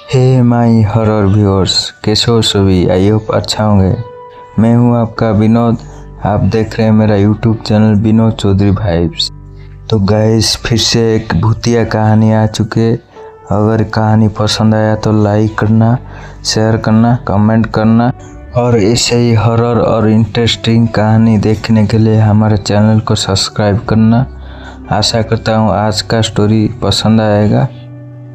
Hey my horror viewers, कैसे हो सभी? आई होप अच्छा होंगे। मैं हूं आपका विनोद। आप देख रहे हैं मेरा YouTube channel Vinod Chaudhary vibes. तो गाइस, फिर से एक भूतिया कहानी आ चुके। अगर कहानी पसंद आया तो लाइक करना, शेयर करना, कमेंट करना और ऐसे ही हॉरर और इंटरेस्टिंग कहानी देखने के लिए हमारे चैनल को सब्सक्राइब करना। आशा करता हूँ आज का स्टोरी पसंद आएगा।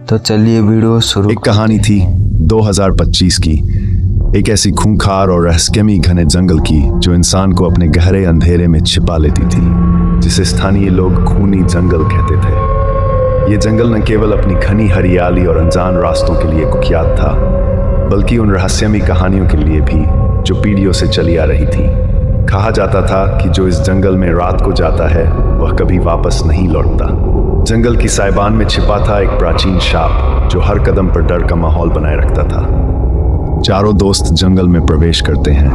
तो चलिए वीडियो शुरू। एक कहानी थी 2025 की, एक ऐसी खूंखार और रहस्यमयी घने जंगल की जो इंसान को अपने गहरे अंधेरे में छिपा लेती थी, जिसे स्थानीय लोग खूनी जंगल कहते थे। ये जंगल न केवल अपनी घनी हरियाली और अनजान रास्तों के लिए कुख्यात था, बल्कि उन रहस्यमयी कहानियों के लिए भी जो पीढ़ियों से चली आ रही थी। कहा जाता था कि जो इस जंगल में रात को जाता है वह कभी वापस नहीं लौटता। जंगल की साइबान में छिपा था एक प्राचीन शाप जो हर कदम पर डर का माहौल बनाए रखता था। चारों दोस्त जंगल में प्रवेश करते हैं।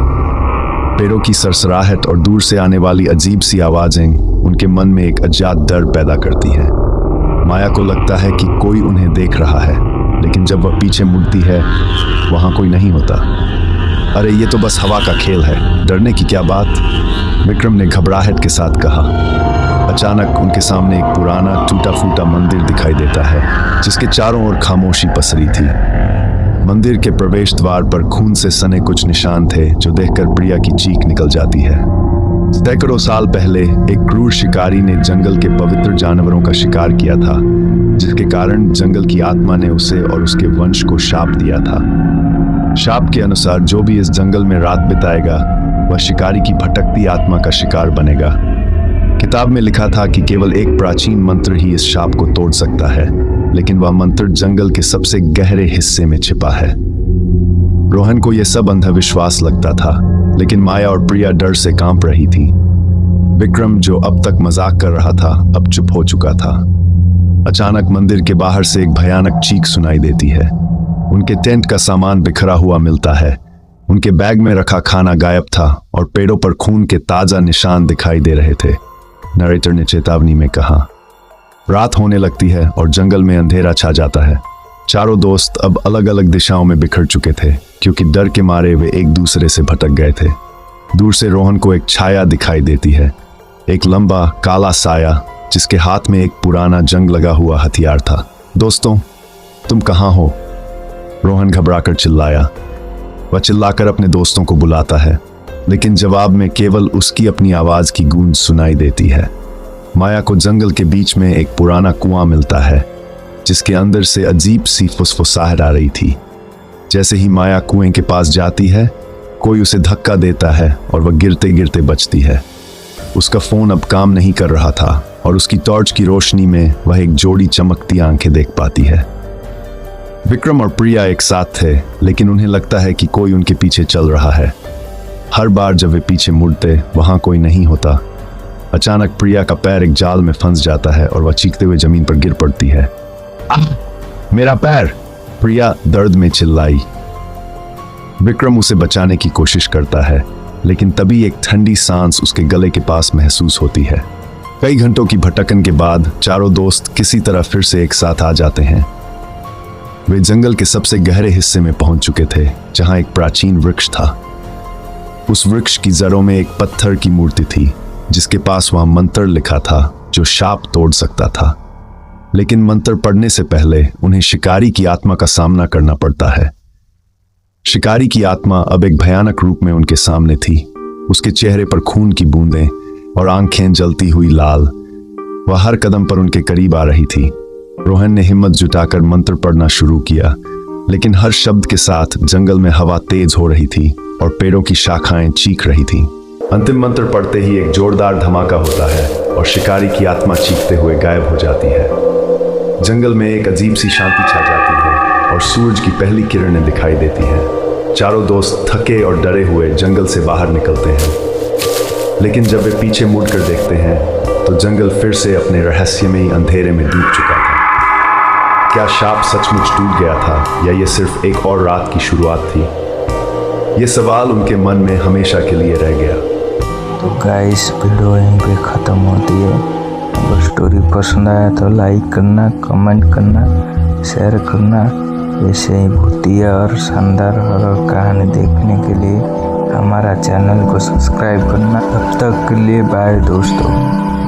पेड़ों की सरसराहट और दूर से आने वाली अजीब सी आवाजें उनके मन में एक अज्ञात डर पैदा करती हैं। माया को लगता है कि कोई उन्हें देख रहा है, लेकिन जब वह पीछे मुड़ती है वहां कोई नहीं होता। अरे ये तो बस हवा का खेल है, डरने की क्या बात, विक्रम ने घबराहट के साथ कहा। अचानक उनके सामने एक पुराना टूटा फूटा मंदिर दिखाई देता है, जिसके चारों ओर खामोशी पसरी थी। मंदिर के प्रवेश द्वार पर खून से सने कुछ निशान थे जो देखकर प्रिया की चीख निकल जाती है। सैकड़ों साल पहले एक क्रूर शिकारी ने जंगल के पवित्र जानवरों का शिकार किया था, जिसके कारण जंगल की आत्मा ने उसे और उसके वंश को शाप दिया था। शाप के अनुसार जो भी इस जंगल में रात बिताएगा वह शिकारी की भटकती आत्मा का शिकार बनेगा। किताब में लिखा था कि केवल एक प्राचीन मंत्र ही इस शाप को तोड़ सकता है, लेकिन वह मंत्र जंगल के सबसे गहरे हिस्से में छिपा है। रोहन को यह सब अंधविश्वास लगता था, लेकिन माया और प्रिया डर से कांप रही थी। विक्रम, जो अब तक मजाक कर रहा था, अब चुप हो चुका था। अचानक मंदिर के बाहर से एक भयानक चीख सुनाई देती है। उनके टेंट का सामान बिखरा हुआ मिलता है। उनके बैग में रखा खाना गायब था और पेड़ों पर खून के ताजा निशान दिखाई दे रहे थे। नरेटर ने चेतावनी में कहा। रात होने लगती है और जंगल में अंधेरा छा जाता है। चारों दोस्त अब अलग अलग दिशाओं में बिखर चुके थे, क्योंकि डर के मारे वे एक दूसरे से भटक गए थे। दूर से रोहन को एक छाया दिखाई देती है, एक लंबा काला साया जिसके हाथ में एक पुराना जंग लगा हुआ हथियार था। दोस्तों, तुम कहाँ हो? रोहन घबराकर चिल्लाया। वह चिल्लाकर अपने दोस्तों को बुलाता है, लेकिन जवाब में केवल उसकी अपनी आवाज की गूंज सुनाई देती है। माया को जंगल के बीच में एक पुराना कुआं मिलता है, जिसके अंदर से अजीब सी फुसफुसाहट आ रही थी। जैसे ही माया कुएं के पास जाती है, कोई उसे धक्का देता है और वह गिरते गिरते बचती है। उसका फोन अब काम नहीं कर रहा था और उसकी टॉर्च की रोशनी में वह एक जोड़ी चमकती आंखें देख पाती है। विक्रम और प्रिया एक साथ थे, लेकिन उन्हें लगता है कि कोई उनके पीछे चल रहा है। हर बार जब वे पीछे मुड़ते वहां कोई नहीं होता। अचानक प्रिया का पैर एक जाल में फंस जाता है और वह चीखते हुए जमीन पर गिर पड़ती है। मेरा पैर! प्रिया दर्द में चिल्लाई। विक्रम उसे बचाने की कोशिश करता है, लेकिन तभी एक ठंडी सांस उसके गले के पास महसूस होती है। कई घंटों की भटकन के बाद चारों दोस्त किसी तरह फिर से एक साथ आ जाते हैं। वे जंगल के सबसे गहरे हिस्से में पहुंच चुके थे, जहां एक प्राचीन वृक्ष था। उस वृक्ष की जड़ों में एक पत्थर की मूर्ति थी, जिसके पास वहां मंत्र लिखा था जो शाप तोड़ सकता था। लेकिन मंत्र पढ़ने से पहले उन्हें शिकारी की आत्मा का सामना करना पड़ता है। शिकारी की आत्मा अब एक भयानक रूप में उनके सामने थी। उसके चेहरे पर खून की बूंदें और आंखें जलती हुई लाल। वह हर कदम पर उनके करीब आ रही थी। रोहन ने हिम्मत जुटाकर मंत्र पढ़ना शुरू किया, लेकिन हर शब्द के साथ जंगल में हवा तेज हो रही थी और पेड़ों की शाखाएं चीख रही थीं। अंतिम मंत्र पढ़ते ही एक जोरदार धमाका होता है और शिकारी की आत्मा चीखते हुए गायब हो जाती है। जंगल में एक अजीब सी शांति छा जाती है और सूरज की पहली किरणें दिखाई देती हैं। चारों दोस्त थके और डरे हुए जंगल से बाहर निकलते हैं, लेकिन जब वे पीछे मुड़कर देखते हैं तो जंगल फिर से अपने रहस्यमयी अंधेरे में डूब चुका था। क्या शाप सचमुच टूट गया था या ये सिर्फ एक और रात की शुरुआत थी? ये सवाल उनके मन में हमेशा के लिए रह गया। तो गाइस, वीडियो यहीं पे ख़त्म होती है। अगर स्टोरी पसंद आया तो लाइक करना, कमेंट करना, शेयर करना ऐसे ही भूतिया और शानदार हॉरर कहानी देखने के लिए हमारा चैनल को सब्सक्राइब करना। तब तक के लिए बाय दोस्तों।